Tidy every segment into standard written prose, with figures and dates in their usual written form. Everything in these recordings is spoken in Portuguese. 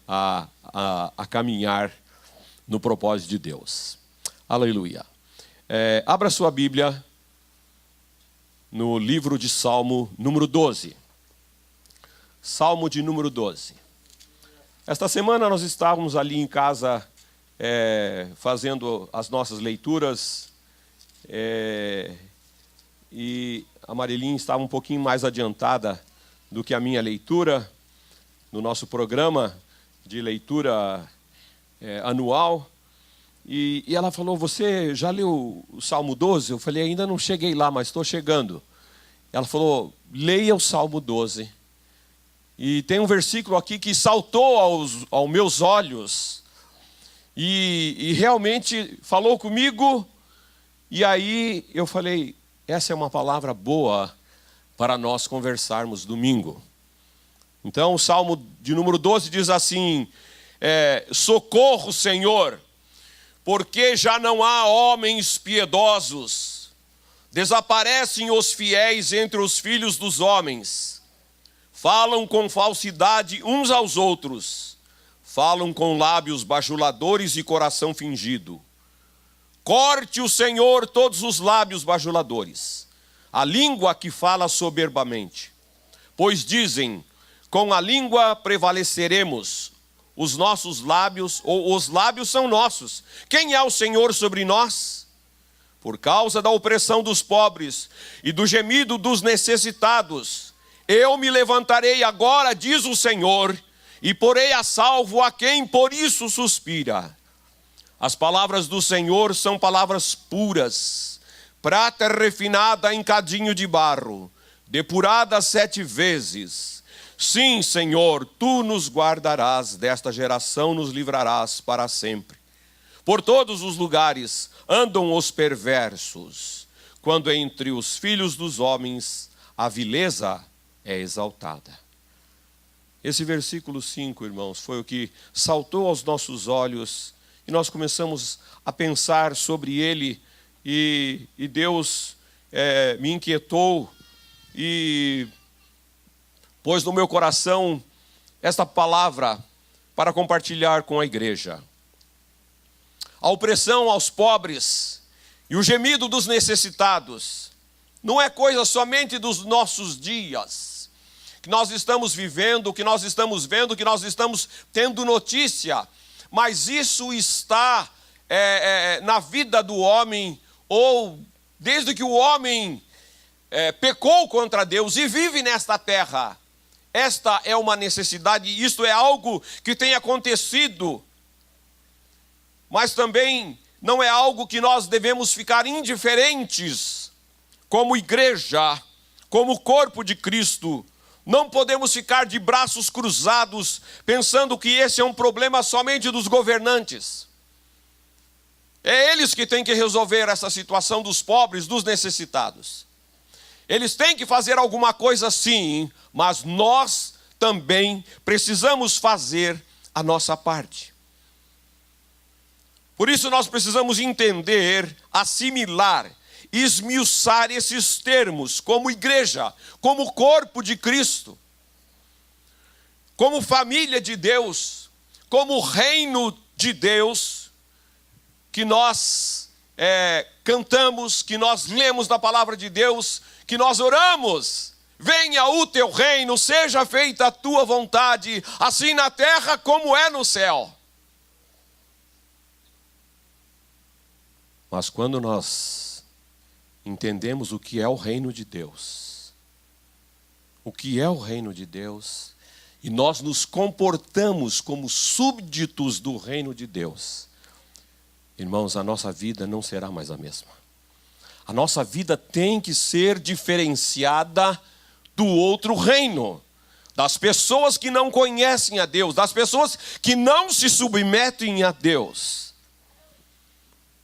a caminhar no propósito de Deus. Aleluia. Abra sua Bíblia no livro de Salmo número 12. Salmo de número 12. Esta semana nós estávamos ali em casa fazendo as nossas leituras e a Marilinha estava um pouquinho mais adiantada do que a minha leitura no nosso programa de leitura anual. E ela falou, você já leu o Salmo 12? Eu falei, ainda não cheguei lá, mas estou chegando. Ela falou, leia o Salmo 12. E tem um versículo aqui que saltou aos meus olhos e realmente falou comigo. E aí eu falei, essa é uma palavra boa para nós conversarmos domingo. Então o Salmo de número 12 diz assim, socorro, Senhor, porque já não há homens piedosos. Desaparecem os fiéis entre os filhos dos homens. Falam com falsidade uns aos outros. Falam com lábios bajuladores e coração fingido. Corte o Senhor todos os lábios bajuladores, a língua que fala soberbamente. Pois dizem, com a língua prevaleceremos, os nossos lábios, ou os lábios são nossos. Quem é o Senhor sobre nós? Por causa da opressão dos pobres e do gemido dos necessitados, eu me levantarei agora, diz o Senhor, e porei a salvo a quem por isso suspira. As palavras do Senhor são palavras puras, prata refinada em cadinho de barro, depurada 7 vezes. Sim, Senhor, Tu nos guardarás, desta geração nos livrarás para sempre. Por todos os lugares andam os perversos, quando entre os filhos dos homens a vileza é exaltada. Esse versículo 5, irmãos, foi o que saltou aos nossos olhos e nós começamos a pensar sobre ele e Deus me inquietou e pôs no meu coração esta palavra para compartilhar com a igreja. A opressão aos pobres e o gemido dos necessitados não é coisa somente dos nossos dias, que nós estamos vivendo, que nós estamos vendo, que nós estamos tendo notícia, mas isso está na vida do homem, ou desde que o homem pecou contra Deus e vive nesta terra. Esta é uma necessidade, isto é algo que tem acontecido, mas também não é algo que nós devemos ficar indiferentes, como igreja, como corpo de Cristo. Não podemos ficar de braços cruzados, pensando que esse é um problema somente dos governantes. É eles que têm que resolver essa situação dos pobres, dos necessitados. Eles têm que fazer alguma coisa sim, mas nós também precisamos fazer a nossa parte. Por isso nós precisamos entender, assimilar, esmiuçar esses termos como igreja, como corpo de Cristo, como família de Deus, como reino de Deus, que nós cantamos, que nós lemos na palavra de Deus, que nós oramos. Venha o teu reino, seja feita a tua vontade, assim na terra como é no céu. Mas quando nós entendemos o que é o reino de Deus, e nós nos comportamos como súbditos do reino de Deus, irmãos, a nossa vida não será mais a mesma. A nossa vida tem que ser diferenciada do outro reino, das pessoas que não conhecem a Deus, das pessoas que não se submetem a Deus.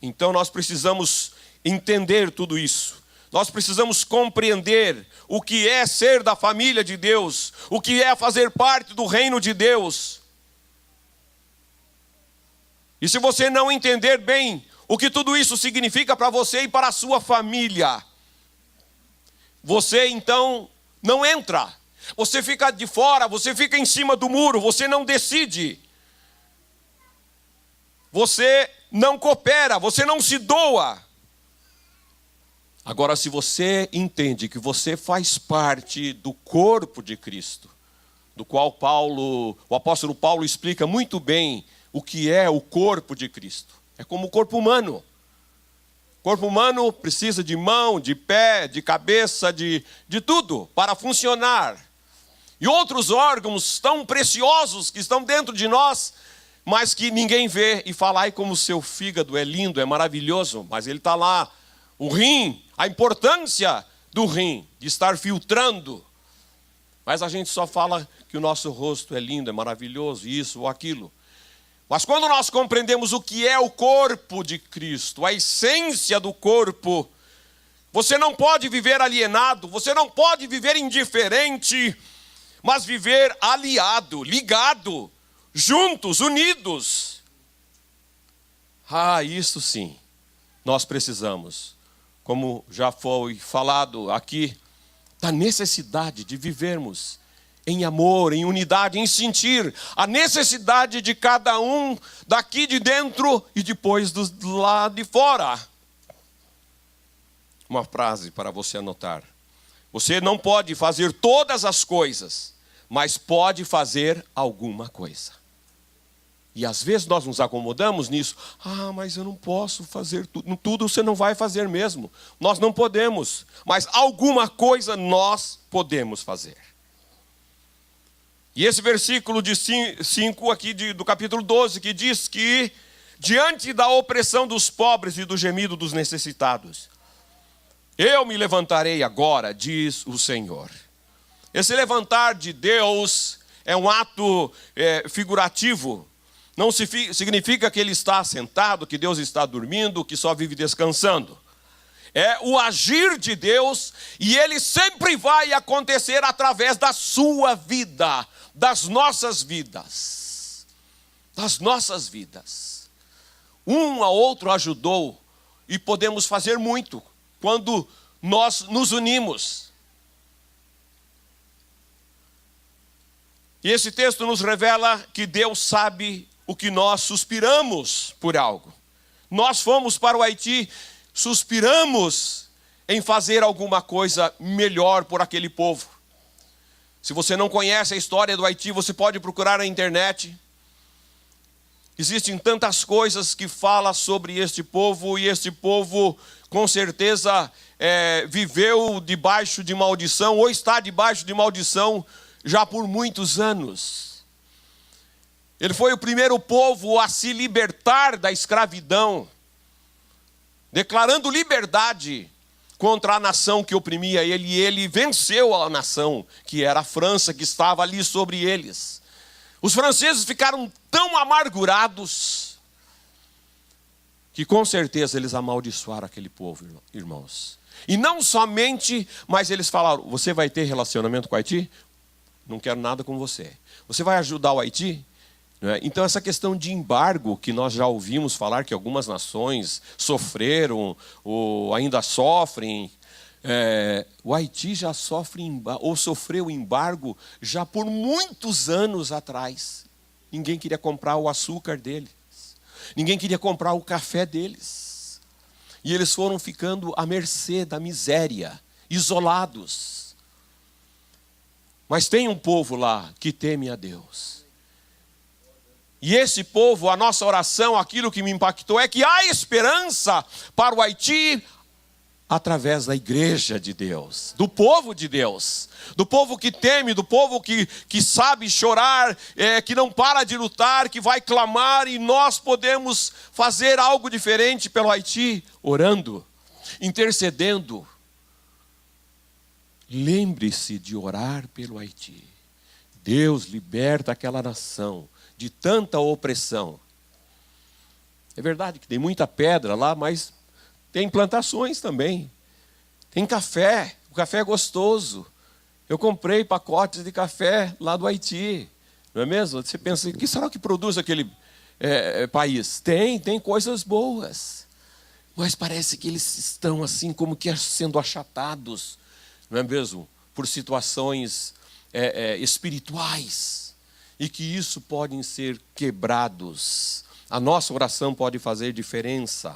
Então nós precisamos entender tudo isso. Nós precisamos compreender o que é ser da família de Deus, o que é fazer parte do reino de Deus. E se você não entender bem o que tudo isso significa para você e para a sua família, você então não entra. Você fica de fora, você fica em cima do muro, você não decide você não coopera, você não se doa. Agora, se você entende que você faz parte do corpo de Cristo, do qual o apóstolo Paulo explica muito bem o que é o corpo de Cristo. É como o corpo humano. O corpo humano precisa de mão, de pé, de cabeça, de tudo para funcionar. E outros órgãos tão preciosos que estão dentro de nós, mas que ninguém vê e fala, ai, como o seu fígado é lindo, é maravilhoso, mas ele está lá. O rim, a importância do rim, de estar filtrando. Mas a gente só fala que o nosso rosto é lindo, é maravilhoso, isso ou aquilo. Mas quando nós compreendemos o que é o corpo de Cristo, a essência do corpo, você não pode viver alienado, você não pode viver indiferente, mas viver aliado, ligado, juntos, unidos. Isso sim, nós precisamos, como já foi falado aqui, da necessidade de vivermos em amor, em unidade, em sentir a necessidade de cada um daqui de dentro e depois do lado de fora. Uma frase para você anotar. Você não pode fazer todas as coisas, mas pode fazer alguma coisa. E às vezes nós nos acomodamos nisso. Mas eu não posso fazer tudo. Tudo você não vai fazer mesmo. Nós não podemos. Mas alguma coisa nós podemos fazer. E esse versículo de 5 aqui do capítulo 12, que diz que diante da opressão dos pobres e do gemido dos necessitados, eu me levantarei agora, diz o Senhor. Esse levantar de Deus é um ato figurativo. Não significa que ele está sentado, que Deus está dormindo, que só vive descansando. É o agir de Deus e ele sempre vai acontecer através da sua vida, das nossas vidas. Das nossas vidas. Um a outro ajudou e podemos fazer muito quando nós nos unimos. E esse texto nos revela que Deus sabe o que nós suspiramos por algo. Nós fomos para o Haiti, suspiramos em fazer alguma coisa melhor por aquele povo. Se você não conhece a história do Haiti, você pode procurar na internet. Existem tantas coisas que falam sobre este povo, e este povo com certeza viveu debaixo de maldição, ou está debaixo de maldição já por muitos anos. Ele foi o primeiro povo a se libertar da escravidão, declarando liberdade contra a nação que oprimia ele, e ele venceu a nação, que era a França, que estava ali sobre eles. Os franceses ficaram tão amargurados, que com certeza eles amaldiçoaram aquele povo, irmãos. E não somente, mas eles falaram, você vai ter relacionamento com o Haiti? Não quero nada com você. Você vai ajudar o Haiti? Então essa questão de embargo, que nós já ouvimos falar que algumas nações sofreram ou ainda sofrem, o Haiti já sofreu embargo já por muitos anos atrás. Ninguém queria comprar o açúcar deles, ninguém queria comprar o café deles, e eles foram ficando à mercê da miséria, isolados. Mas tem um povo lá que teme a Deus. E esse povo, a nossa oração, aquilo que me impactou é que há esperança para o Haiti através da igreja de Deus, do povo de Deus, do povo que teme, do povo que sabe chorar, que não para de lutar, que vai clamar, e nós podemos fazer algo diferente pelo Haiti, orando, intercedendo. Lembre-se de orar pelo Haiti. Deus liberta aquela nação de tanta opressão. É verdade que tem muita pedra lá, mas tem plantações também. Tem café, o café é gostoso. Eu comprei pacotes de café lá do Haiti, não é mesmo? Você pensa, o que será que produz aquele país? Tem coisas boas, mas parece que eles estão assim como que sendo achatados, não é mesmo? Por situações espirituais. E que isso podem ser quebrados A nossa oração pode fazer diferença.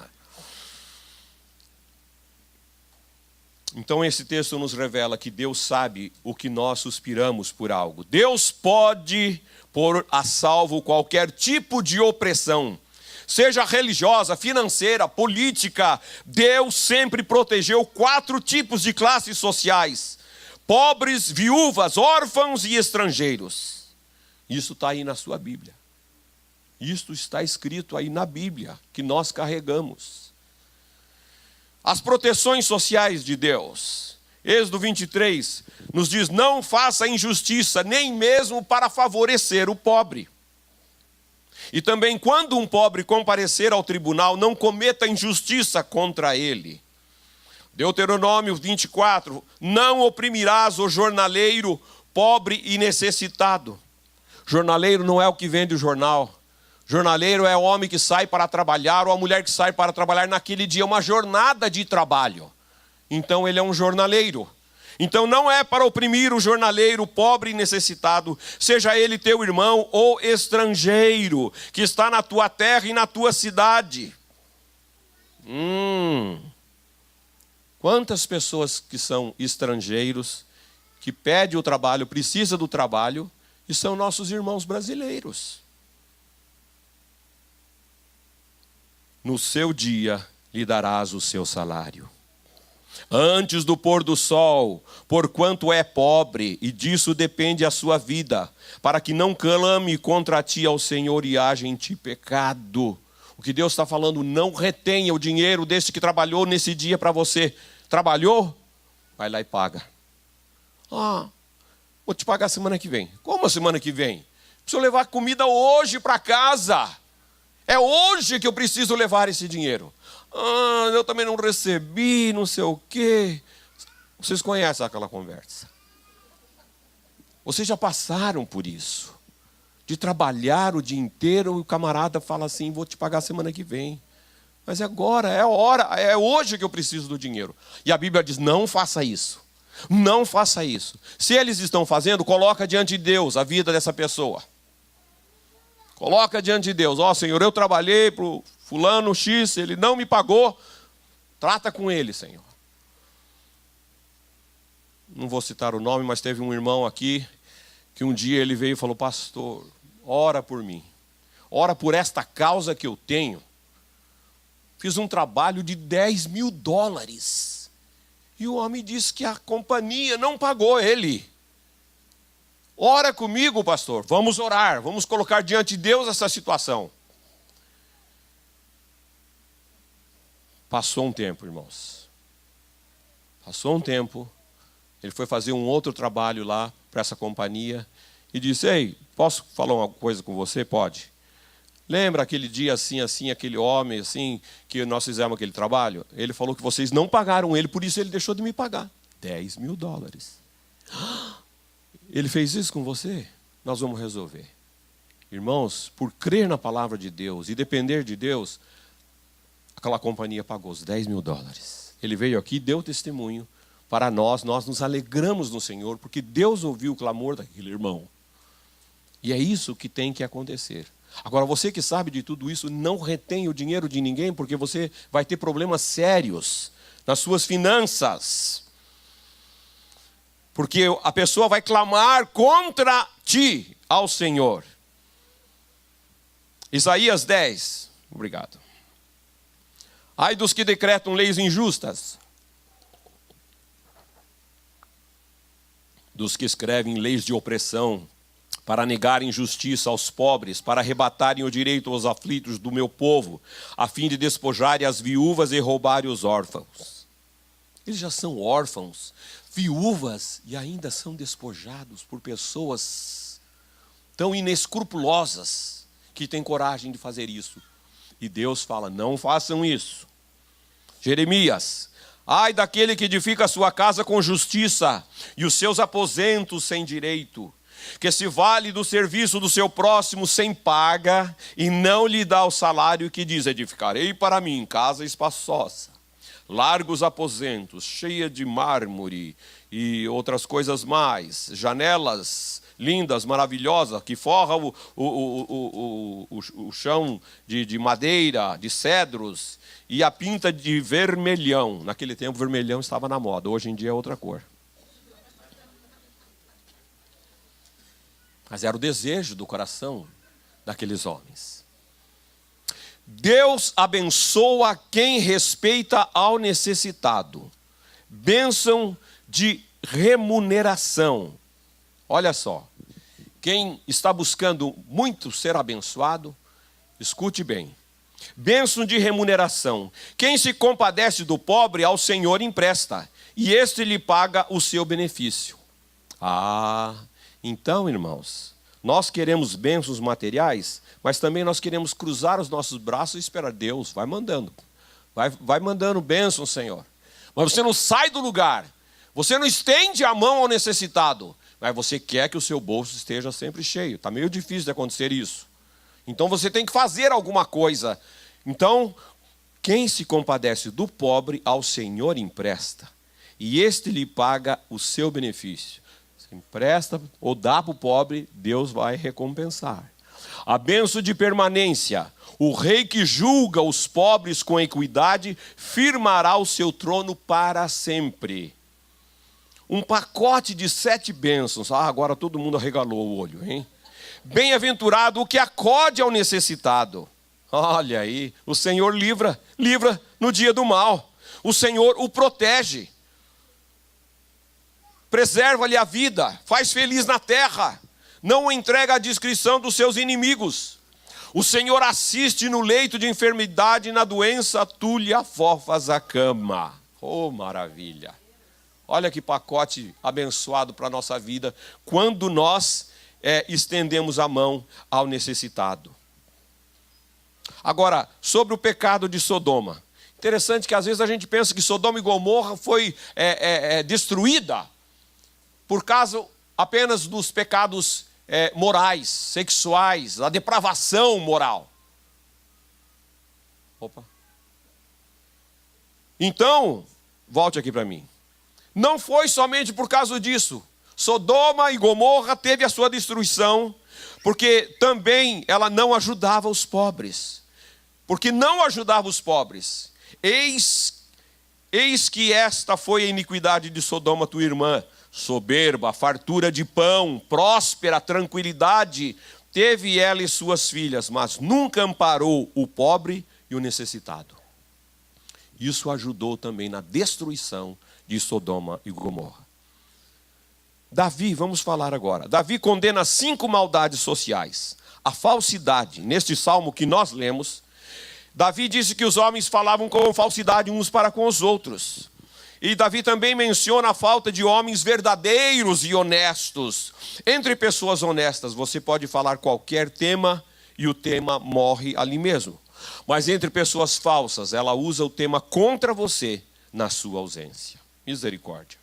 Então esse texto nos revela que Deus sabe o que nós suspiramos por algo. Deus pode pôr a salvo qualquer tipo de opressão, seja religiosa, financeira, política. Deus sempre protegeu 4 tipos de classes sociais: pobres, viúvas, órfãos e estrangeiros. Isso está aí na sua Bíblia. Isso está escrito aí na Bíblia, que nós carregamos. As proteções sociais de Deus. Êxodo 23 nos diz: não faça injustiça, nem mesmo para favorecer o pobre. E também, quando um pobre comparecer ao tribunal, não cometa injustiça contra ele. Deuteronômio 24: não oprimirás o jornaleiro, pobre e necessitado. Jornaleiro não é o que vende o jornal. Jornaleiro é o homem que sai para trabalhar, ou a mulher que sai para trabalhar naquele dia, uma jornada de trabalho. Então ele é um jornaleiro. Então não é para oprimir o jornaleiro, pobre e necessitado, seja ele teu irmão ou estrangeiro, que está na tua terra e na tua cidade. Quantas pessoas que são estrangeiros, que pedem o trabalho, precisam do trabalho, e são nossos irmãos brasileiros. No seu dia lhe darás o seu salário. Antes do pôr do sol, porquanto é pobre, e disso depende a sua vida, para que não clame contra ti ao Senhor e haja em ti pecado. O que Deus está falando: não retenha o dinheiro deste que trabalhou nesse dia para você. Trabalhou? Vai lá e paga. Vou te pagar semana que vem. Como a semana que vem? Preciso levar comida hoje para casa. É hoje que eu preciso levar esse dinheiro. Eu também não recebi, não sei o quê. Vocês conhecem aquela conversa. Vocês já passaram por isso. De trabalhar o dia inteiro e o camarada fala assim: vou te pagar semana que vem. Mas é agora, é a hora, é hoje que eu preciso do dinheiro. E a Bíblia diz: não faça isso. Não faça isso. Se eles estão fazendo, coloca diante de Deus a vida dessa pessoa. Coloca diante de Deus: Senhor, eu trabalhei para o fulano X, ele não me pagou. Trata com ele, Senhor. Não vou citar o nome, mas teve um irmão aqui que um dia ele veio e falou: pastor, ora por mim. Ora por esta causa que eu tenho. Fiz um trabalho de $10.000. E o homem disse que a companhia não pagou ele. Ora comigo, pastor. Vamos orar. Vamos colocar diante de Deus essa situação. Passou um tempo, irmãos. Passou um tempo. Ele foi fazer um outro trabalho lá para essa companhia. E disse: ei, posso falar uma coisa com você? Pode. Lembra aquele dia assim, assim, aquele homem assim, que nós fizemos aquele trabalho? Ele falou que vocês não pagaram ele, por isso ele deixou de me pagar. $10.000. Ele fez isso com você? Nós vamos resolver. Irmãos, por crer na palavra de Deus e depender de Deus, aquela companhia pagou os $10.000. Ele veio aqui e deu testemunho para nós nos alegramos no Senhor, porque Deus ouviu o clamor daquele irmão. E é isso que tem que acontecer. Agora, você que sabe de tudo isso, não retém o dinheiro de ninguém, porque você vai ter problemas sérios nas suas finanças. Porque a pessoa vai clamar contra ti ao Senhor. Isaías 10. Obrigado. Ai dos que decretam leis injustas, dos que escrevem leis de opressão, para negarem justiça aos pobres, para arrebatarem o direito aos aflitos do meu povo, a fim de despojarem as viúvas e roubarem os órfãos. Eles já são órfãos, viúvas, e ainda são despojados por pessoas tão inescrupulosas que têm coragem de fazer isso. E Deus fala: não façam isso. Jeremias: ai daquele que edifica a sua casa com justiça e os seus aposentos sem direito, que se vale do serviço do seu próximo sem paga e não lhe dá o salário, que diz: edificarei para mim casa espaçosa, largos aposentos, cheia de mármore e outras coisas mais, janelas lindas, maravilhosas, que forra o o chão de madeira, de cedros, e a pinta de vermelhão. Naquele tempo, vermelhão estava na moda, hoje em dia é outra cor. Mas era o desejo do coração daqueles homens. Deus abençoa quem respeita ao necessitado. Bênção de remuneração. Olha só, quem está buscando muito ser abençoado, escute bem. Bênção de remuneração. Quem se compadece do pobre, ao Senhor empresta, e este lhe paga o seu benefício. Então, irmãos, nós queremos bênçãos materiais, mas também nós queremos cruzar os nossos braços e esperar. Deus, vai mandando. Vai mandando bênção, Senhor. Mas você não sai do lugar. Você não estende a mão ao necessitado. Mas você quer que o seu bolso esteja sempre cheio. Está meio difícil de acontecer isso. Então você tem que fazer alguma coisa. Então, quem se compadece do pobre, ao Senhor empresta. E este lhe paga o seu benefício. Você empresta ou dá para o pobre, Deus vai recompensar. A bênção de permanência. O rei que julga os pobres com equidade firmará o seu trono para sempre. Um pacote de 7 bênçãos. Agora todo mundo arregalou o olho, hein? Bem-aventurado o que acode ao necessitado. Olha aí, o Senhor livra no dia do mal. O Senhor o protege. Preserva-lhe a vida, faz feliz na terra. Não o entrega à discrição dos seus inimigos. O Senhor assiste no leito de enfermidade e na doença, tu lhe afofas a cama. Oh, maravilha! Olha que pacote abençoado para a nossa vida, quando nós estendemos a mão ao necessitado. Agora, sobre o pecado de Sodoma. Interessante que às vezes a gente pensa que Sodoma e Gomorra foi destruída por causa apenas dos pecados morais, sexuais, a depravação moral. Então, volte aqui para mim. Não foi somente por causa disso. Sodoma e Gomorra teve a sua destruição, porque também ela não ajudava os pobres. Porque não ajudava os pobres. Eis que esta foi a iniquidade de Sodoma, tua irmã. Soberba, fartura de pão, próspera, tranquilidade, teve ela e suas filhas, mas nunca amparou o pobre e o necessitado. Isso ajudou também na destruição de Sodoma e Gomorra. Davi, vamos falar agora. Davi condena 5 maldades sociais. A falsidade, neste salmo que nós lemos, Davi disse que os homens falavam com falsidade uns para com os outros. E Davi também menciona a falta de homens verdadeiros e honestos. Entre pessoas honestas, você pode falar qualquer tema e o tema morre ali mesmo. Mas entre pessoas falsas, ela usa o tema contra você na sua ausência. Misericórdia.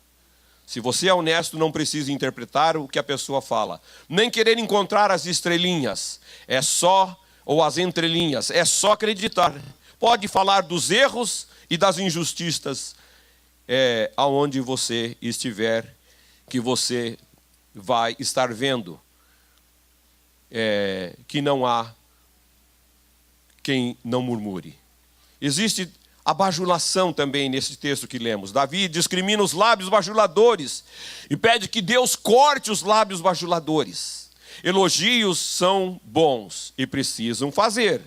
Se você é honesto, não precisa interpretar o que a pessoa fala. Nem querer encontrar as estrelinhas. Ou as entrelinhas. É só acreditar. Pode falar dos erros e das injustiças aonde você estiver, que você vai estar vendo que não há quem não murmure. Existe a bajulação também nesse texto que lemos. Davi discrimina os lábios bajuladores e pede que Deus corte os lábios bajuladores. Elogios são bons e precisam fazer.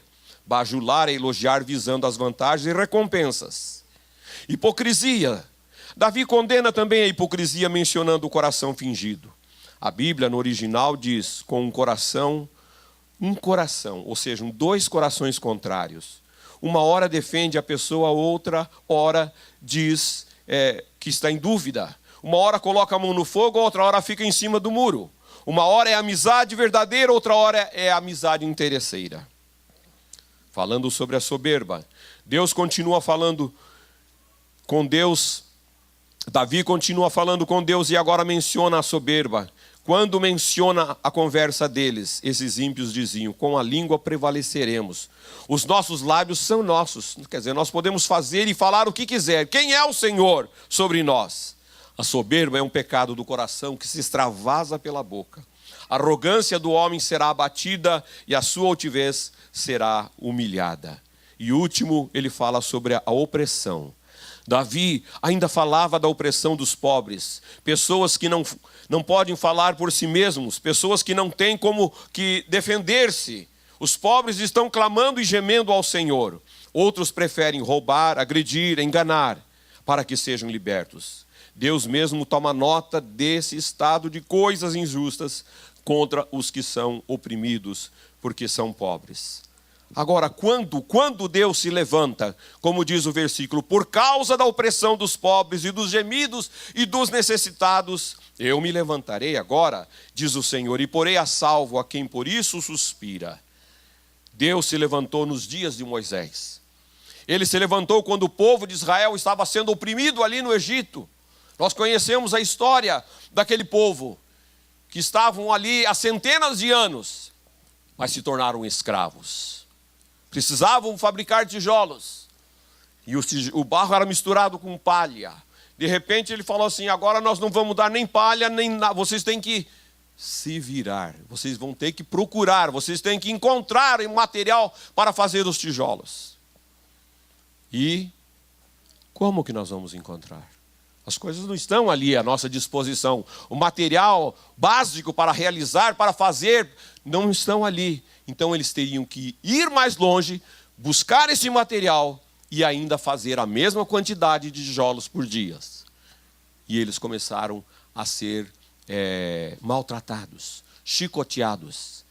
Bajular é elogiar visando as vantagens e recompensas. Hipocrisia. Davi condena também a hipocrisia mencionando o coração fingido. A Bíblia no original diz com um coração, ou seja, 2 corações contrários. Uma hora defende a pessoa, outra hora diz que está em dúvida. Uma hora coloca a mão no fogo, outra hora fica em cima do muro. Uma hora é amizade verdadeira, outra hora é amizade interesseira. Falando sobre a soberba. Deus continua falando com Deus. Davi continua falando com Deus e agora menciona a soberba. Quando menciona a conversa deles, esses ímpios diziam, com a língua prevaleceremos. Os nossos lábios são nossos. Quer dizer, nós podemos fazer e falar o que quiser. Quem é o Senhor sobre nós? A soberba é um pecado do coração que se extravasa pela boca. A arrogância do homem será abatida e a sua altivez será humilhada. E último, ele fala sobre a opressão. Davi ainda falava da opressão dos pobres, pessoas que não podem falar por si mesmos, pessoas que não têm como que defender-se. Os pobres estão clamando e gemendo ao Senhor. Outros preferem roubar, agredir, enganar, para que sejam libertos. Deus mesmo toma nota desse estado de coisas injustas contra os que são oprimidos, porque são pobres. Agora, quando Deus se levanta, como diz o versículo, por causa da opressão dos pobres e dos gemidos e dos necessitados, eu me levantarei agora, diz o Senhor, e porei a salvo a quem por isso suspira. Deus se levantou nos dias de Moisés. Ele se levantou quando o povo de Israel estava sendo oprimido ali no Egito. Nós conhecemos a história daquele povo que estavam ali há centenas de anos, mas se tornaram escravos. Precisavam fabricar tijolos. E o barro era misturado com palha. De repente ele falou assim, agora nós não vamos dar nem palha, nem nada. Vocês têm que se virar. Vocês vão ter que procurar. Vocês têm que encontrar um material para fazer os tijolos. E como que nós vamos encontrar? As coisas não estão ali à nossa disposição. O material básico para realizar, para fazer, não estão ali. Então eles teriam que ir mais longe, buscar esse material e ainda fazer a mesma quantidade de tijolos por dia. E eles começaram a ser maltratados, chicoteados.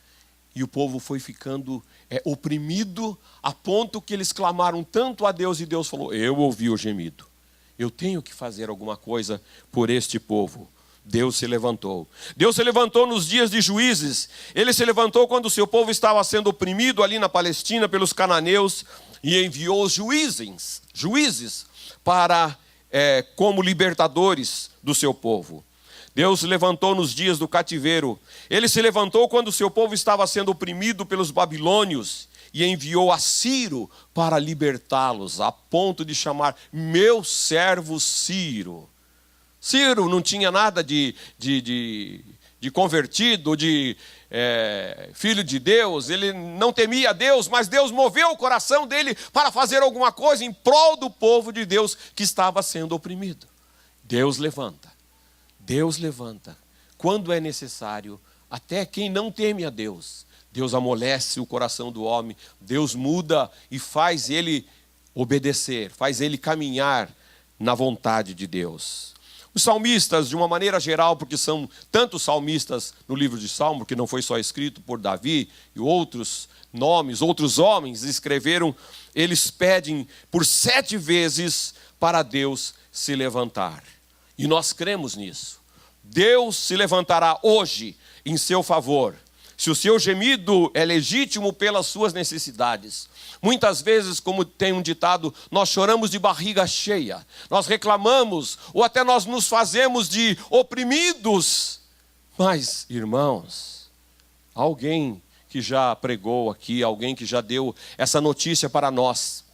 E o povo foi ficando oprimido a ponto que eles clamaram tanto a Deus e Deus falou, eu ouvi o gemido. Eu tenho que fazer alguma coisa por este povo. Deus se levantou. Deus se levantou nos dias de Juízes. Ele se levantou quando o seu povo estava sendo oprimido ali na Palestina pelos cananeus e enviou os juízes para como libertadores do seu povo. Deus se levantou nos dias do cativeiro. Ele se levantou quando o seu povo estava sendo oprimido pelos babilônios e enviou a Ciro para libertá-los, a ponto de chamar meu servo Ciro. Ciro não tinha nada de convertido, de filho de Deus, ele não temia Deus, mas Deus moveu o coração dele para fazer alguma coisa em prol do povo de Deus que estava sendo oprimido. Deus levanta quando é necessário, até quem não teme a Deus. Deus amolece o coração do homem, Deus muda e faz ele obedecer, faz ele caminhar na vontade de Deus. Os salmistas, de uma maneira geral, porque são tantos salmistas no livro de Salmo, que não foi só escrito por Davi, e outros homens escreveram, eles pedem por 7 vezes para Deus se levantar. E nós cremos nisso. Deus se levantará hoje em seu favor. Se o seu gemido é legítimo pelas suas necessidades. Muitas vezes, como tem um ditado, nós choramos de barriga cheia. Nós reclamamos, ou até nós nos fazemos de oprimidos. Mas, irmãos, alguém que já pregou aqui, alguém que já deu essa notícia para nós.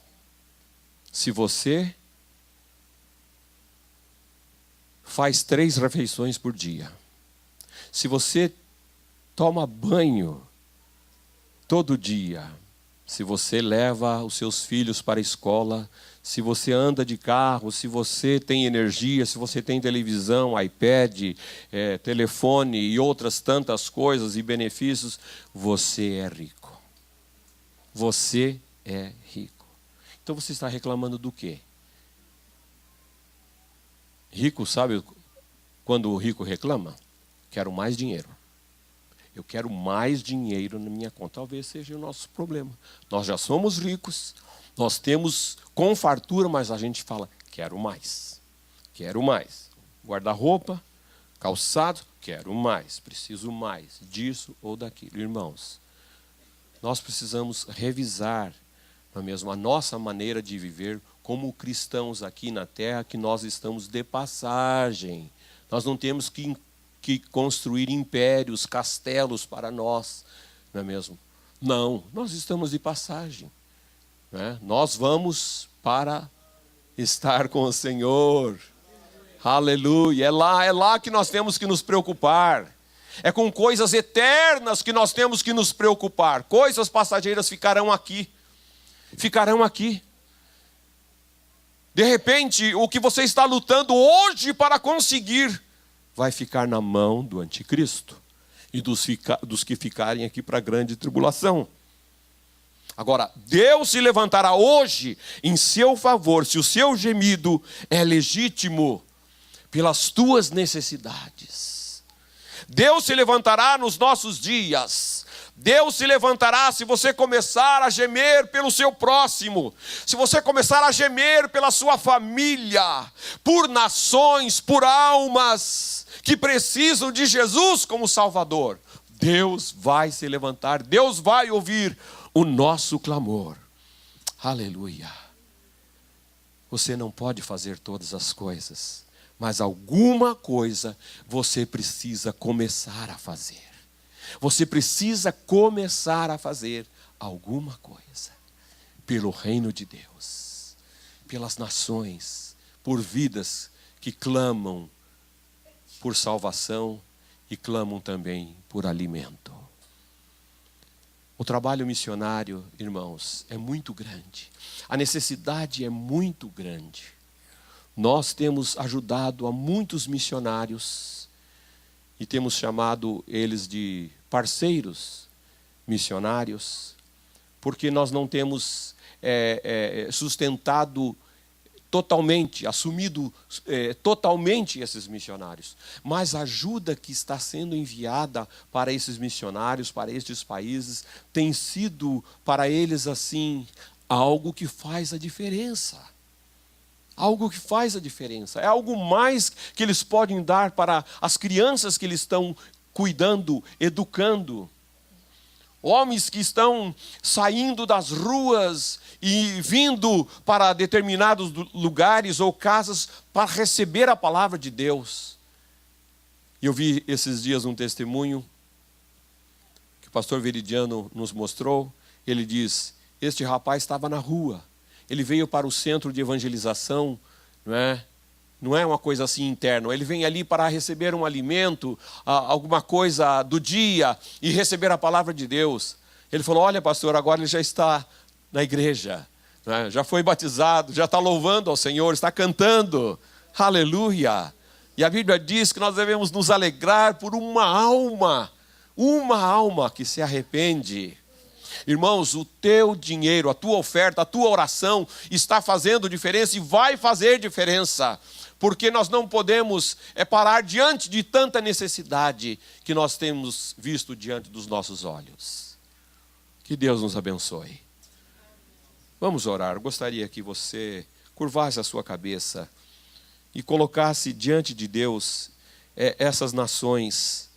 Se você faz 3 refeições por dia, se você toma banho todo dia, se você leva os seus filhos para a escola, se você anda de carro, se você tem energia, se você tem televisão, iPad, telefone e outras tantas coisas e benefícios, você é rico. Você é rico. Então você está reclamando do quê? Rico, sabe quando o rico reclama? Quero mais dinheiro. Eu quero mais dinheiro na minha conta. Talvez seja o nosso problema. Nós já somos ricos, nós temos com fartura, mas a gente fala, quero mais. Quero mais. Guarda-roupa, calçado, quero mais. Preciso mais disso ou daquilo. Irmãos, nós precisamos revisar, não é mesmo, a nossa maneira de viver como cristãos aqui na terra, que nós estamos de passagem. Nós não temos que construir impérios, castelos para nós, não é mesmo? Não, nós estamos de passagem. Né? Nós vamos para estar com o Senhor. Aleluia. É lá que nós temos que nos preocupar. É com coisas eternas que nós temos que nos preocupar. Coisas passageiras ficarão aqui. Ficarão aqui. De repente, o que você está lutando hoje para conseguir vai ficar na mão do anticristo e dos que ficarem aqui para a grande tribulação. Agora, Deus se levantará hoje em seu favor, se o seu gemido é legítimo, pelas tuas necessidades. Deus se levantará nos nossos dias. Deus se levantará se você começar a gemer pelo seu próximo, se você começar a gemer pela sua família, por nações, por almas que precisam de Jesus como Salvador. Deus vai se levantar, Deus vai ouvir o nosso clamor. Aleluia. Você não pode fazer todas as coisas, mas alguma coisa você precisa começar a fazer. Você precisa começar a fazer alguma coisa pelo reino de Deus, pelas nações, por vidas que clamam por salvação e clamam também por alimento. O trabalho missionário, irmãos, é muito grande. A necessidade é muito grande. Nós temos ajudado a muitos missionários e temos chamado eles de parceiros missionários, porque nós não temos sustentado totalmente, assumido totalmente esses missionários. Mas a ajuda que está sendo enviada para esses missionários, para estes países, tem sido para eles assim, algo que faz a diferença. Algo que faz a diferença. É algo mais que eles podem dar para as crianças que eles estão cuidando, educando. Homens que estão saindo das ruas e vindo para determinados lugares ou casas para receber a palavra de Deus. E eu vi esses dias um testemunho que o pastor Veridiano nos mostrou. Ele diz, este rapaz estava na rua. Ele veio para o centro de evangelização, não é uma coisa assim interna. Ele vem ali para receber um alimento, alguma coisa do dia e receber a palavra de Deus. Ele falou, olha pastor, agora ele já está na igreja, já foi batizado, já está louvando ao Senhor, está cantando, aleluia. E a Bíblia diz que nós devemos nos alegrar por uma alma que se arrepende. Irmãos, o teu dinheiro, a tua oferta, a tua oração está fazendo diferença e vai fazer diferença. Porque nós não podemos parar diante de tanta necessidade que nós temos visto diante dos nossos olhos. Que Deus nos abençoe. Vamos orar. Eu gostaria que você curvasse a sua cabeça e colocasse diante de Deus essas nações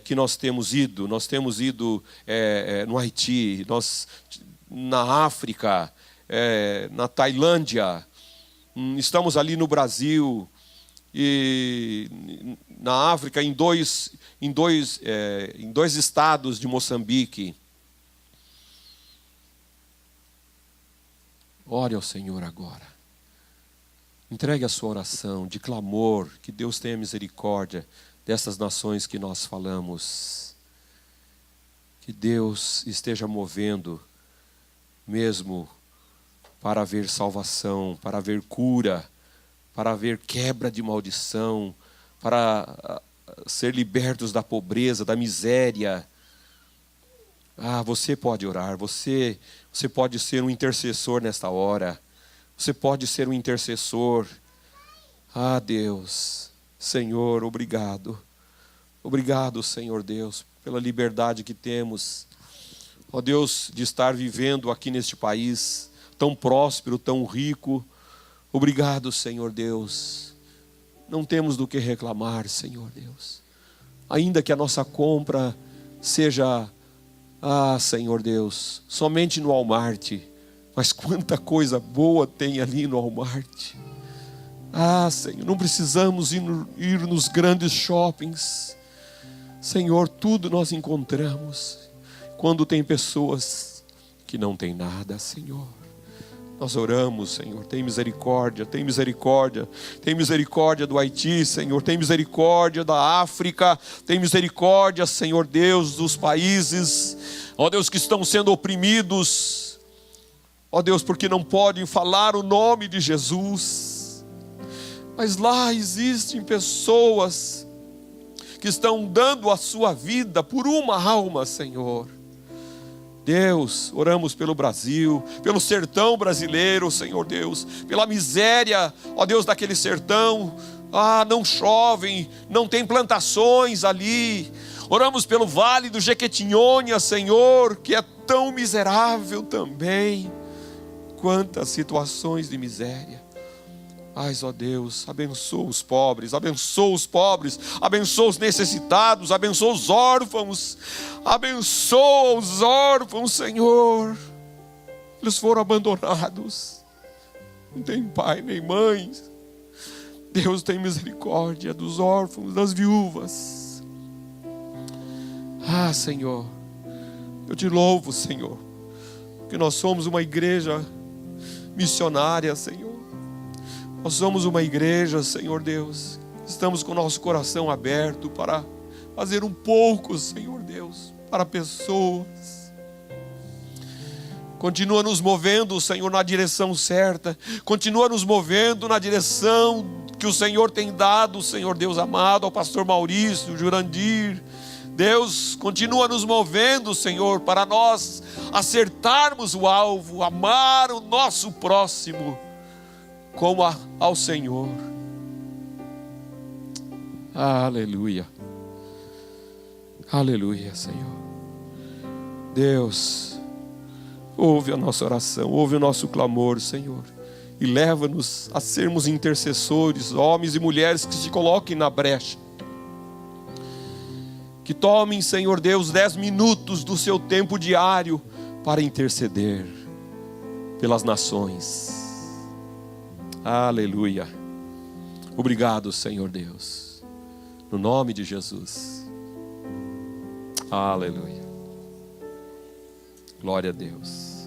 que nós temos ido. Nós temos ido no Haiti, na África, na Tailândia. Estamos ali no Brasil e na África, em dois estados de Moçambique. Ore ao Senhor agora. Entregue a sua oração de clamor, que Deus tenha misericórdia dessas nações que nós falamos. Que Deus esteja movendo mesmo para haver salvação, para haver cura, para haver quebra de maldição, para ser libertos da pobreza, da miséria. Você pode orar, você pode ser um intercessor nesta hora. Você pode ser um intercessor. Deus, Senhor, obrigado. Obrigado, Senhor Deus, pela liberdade que temos. Deus, de estar vivendo aqui neste país tão próspero, tão rico. Obrigado, Senhor Deus. Não temos do que reclamar, Senhor Deus. Ainda que a nossa compra seja, Senhor Deus, somente no Walmart. Mas quanta coisa boa tem ali no Walmart. Senhor, não precisamos ir nos grandes shoppings. Senhor, tudo nós encontramos. Quando tem pessoas que não têm nada, Senhor, Nós oramos, Senhor, tem misericórdia, tem misericórdia. Tem misericórdia do Haiti, Senhor, tem misericórdia da África, tem misericórdia, Senhor Deus, dos países, ó Deus, que estão sendo oprimidos, ó Deus, porque não podem falar o nome de Jesus. Mas lá existem pessoas que estão dando a sua vida por uma alma, Senhor. Deus, oramos pelo Brasil, pelo sertão brasileiro, Senhor Deus, pela miséria, ó Deus, daquele sertão. Não chovem, não tem plantações ali. Oramos pelo vale do Jequitinhonha, Senhor, que é tão miserável também. Quantas situações de miséria. Mas, ó Deus, abençoa os pobres, abençoa os necessitados, abençoa os órfãos, Senhor. Eles foram abandonados, não tem pai nem mãe. Deus tem misericórdia dos órfãos, das viúvas. Senhor, eu te louvo, Senhor, porque nós somos uma igreja missionária, Senhor. Nós somos uma igreja, Senhor Deus, estamos com o nosso coração aberto para fazer um pouco, Senhor Deus, para pessoas. Continua nos movendo, Senhor, na direção certa. Continua nos movendo na direção que o Senhor tem dado, Senhor Deus amado, ao pastor Maurício, Jurandir. Deus, continua nos movendo, Senhor, para nós acertarmos o alvo, amar o nosso próximo como ao Senhor. Aleluia. Aleluia, Senhor. Deus, ouve a nossa oração, ouve o nosso clamor, Senhor, e leva-nos a sermos intercessores, homens e mulheres que se coloquem na brecha, que tomem, Senhor Deus, 10 minutos do seu tempo diário para interceder pelas nações. Aleluia. Obrigado, Senhor Deus, no nome de Jesus. Aleluia. Glória a Deus.